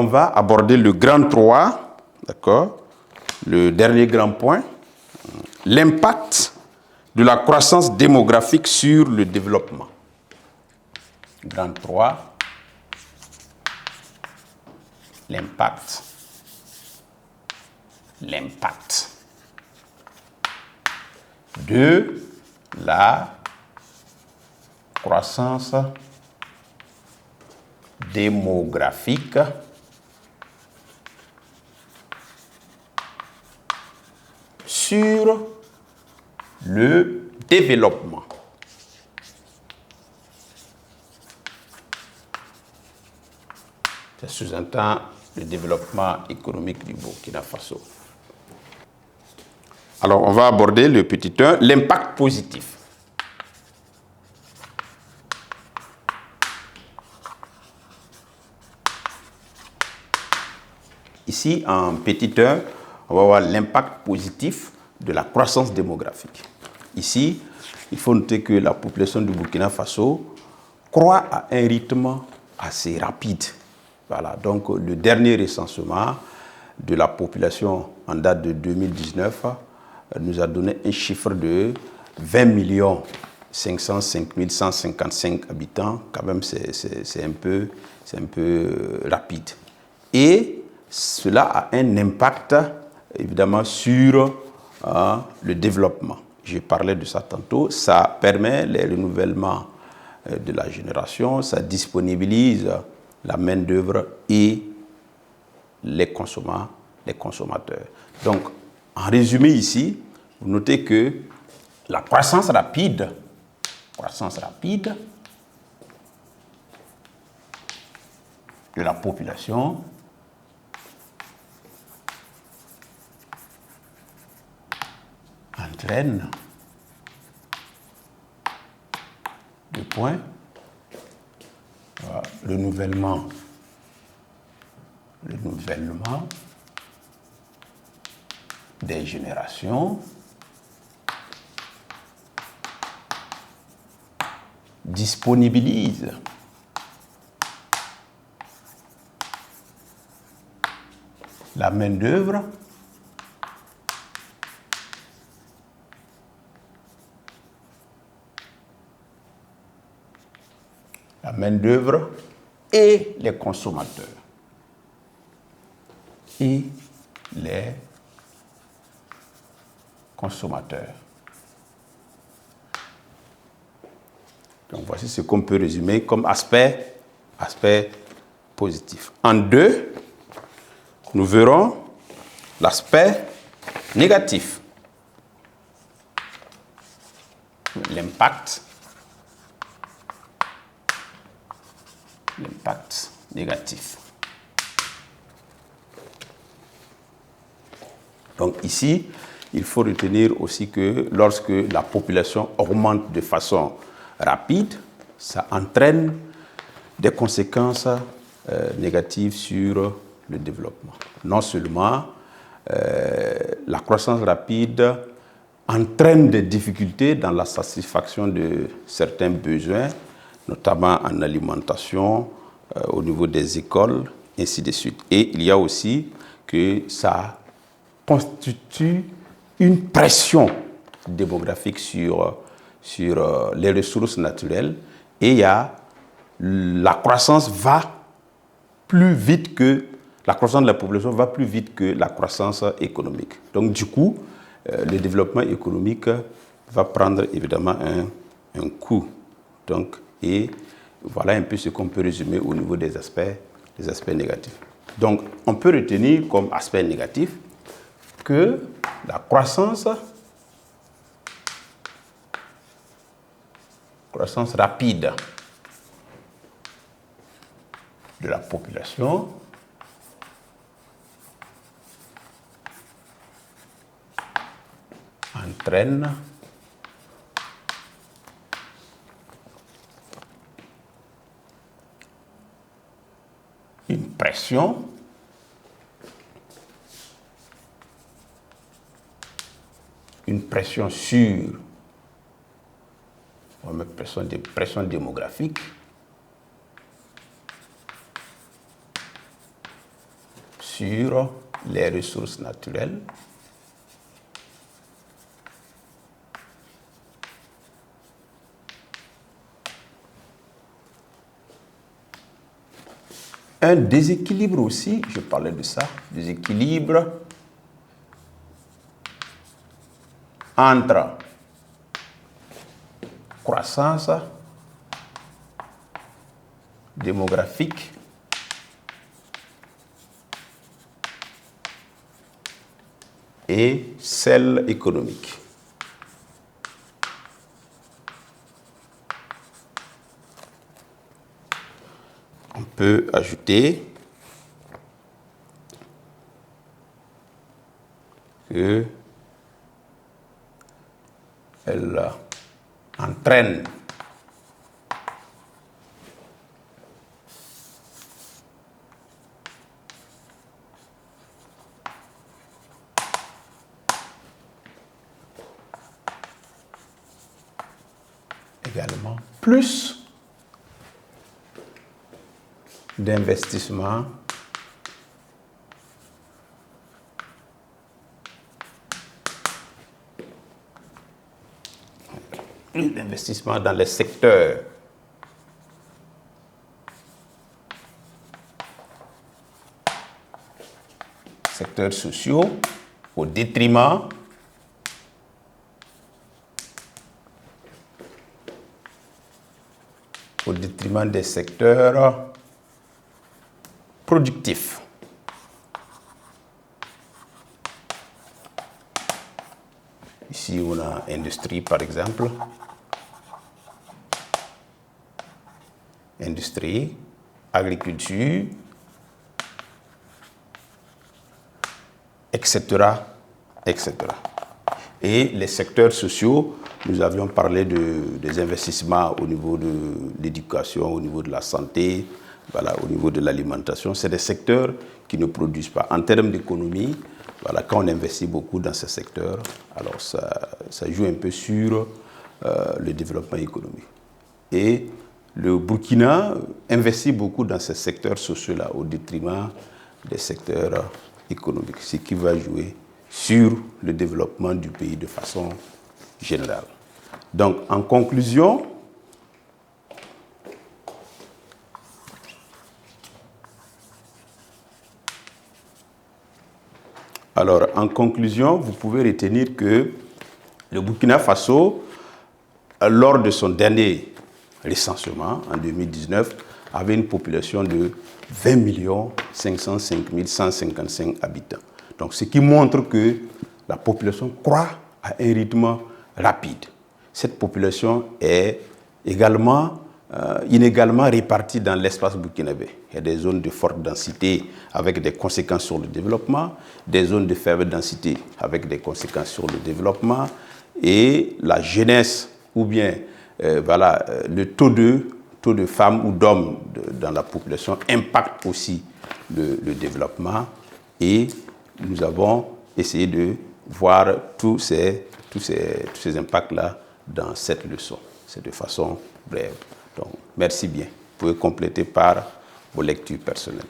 on va aborder le grand 3, d'accord, le dernier grand point, l'impact de la croissance démographique sur le développement. Grand 3, l'impact de la croissance démographique sur le développement. Ça sous-entend le développement économique du Burkina Faso. Alors, on va aborder le petit 1, l'impact positif. Ici, en petit 1, on va voir l'impact positif de la croissance démographique. Ici, il faut noter que la population du Burkina Faso croît à un rythme assez rapide. Voilà, donc le dernier recensement de la population en date de 2019 nous a donné un chiffre de 20 505 155 habitants. Quand même, c'est un peu rapide. Et cela a un impact, évidemment, sur le développement. Je parlais de ça tantôt. Ça permet le renouvellement de la génération, ça disponibilise la main-d'œuvre et les consommateurs. Donc, en résumé ici, vous notez que la croissance rapide de la population entraîne le point, le renouvellement des générations, disponibilise la main-d'œuvre et les consommateurs. Donc voici ce qu'on peut résumer comme aspect positif. En 2, nous verrons l'aspect négatif. L'impact négatif. Donc ici, il faut retenir aussi que lorsque la population augmente de façon rapide, ça entraîne des conséquences négatives sur le développement. Non seulement la croissance rapide entraîne des difficultés dans la satisfaction de certains besoins, notamment en alimentation, au niveau des écoles, ainsi de suite. Et il y a aussi que ça constitue une pression démographique sur les ressources naturelles, et la croissance de la population va plus vite que la croissance économique. Donc du coup, le développement économique va prendre évidemment un coup. Donc, et voilà un peu ce qu'on peut résumer au niveau des aspects négatifs. Donc, on peut retenir comme aspect négatif que la croissance rapide de la population entraîne une pression sur pression démographique sur les ressources naturelles. Un déséquilibre aussi, je parlais de ça, déséquilibre entre croissance démographique et celle économique. On peut ajouter que elle entraîne également plus d'investissement dans les secteurs sociaux au détriment des secteurs productifs. Ici, on a industrie, par exemple. Industrie, agriculture, etc., etc. Et les secteurs sociaux, nous avions parlé des investissements au niveau de l'éducation, au niveau de la santé, voilà, au niveau de l'alimentation. C'est des secteurs qui ne produisent pas. En termes d'économie, voilà, quand on investit beaucoup dans ces secteurs, alors ça joue un peu sur le développement économique. Et le Burkina investit beaucoup dans ces secteurs sociaux-là au détriment des secteurs économiques, ce qui va jouer sur le développement du pays de façon générale. Donc, en conclusion, vous pouvez retenir que le Burkina Faso, lors de son dernier recensement en 2019, avait une population de 20 505 155 habitants. Donc, ce qui montre que la population croît à un rythme rapide. Cette population est également inégalement répartie dans l'espace burkinabé. Il y a des zones de forte densité avec des conséquences sur le développement, des zones de faible densité avec des conséquences sur le développement, et la jeunesse ou bien le taux de femmes ou d'hommes dans la population impacte aussi le développement, et nous avons essayé de voir tous ces impacts-là dans cette leçon. C'est de façon brève. Donc, merci bien. Vous pouvez compléter par vos lectures personnelles.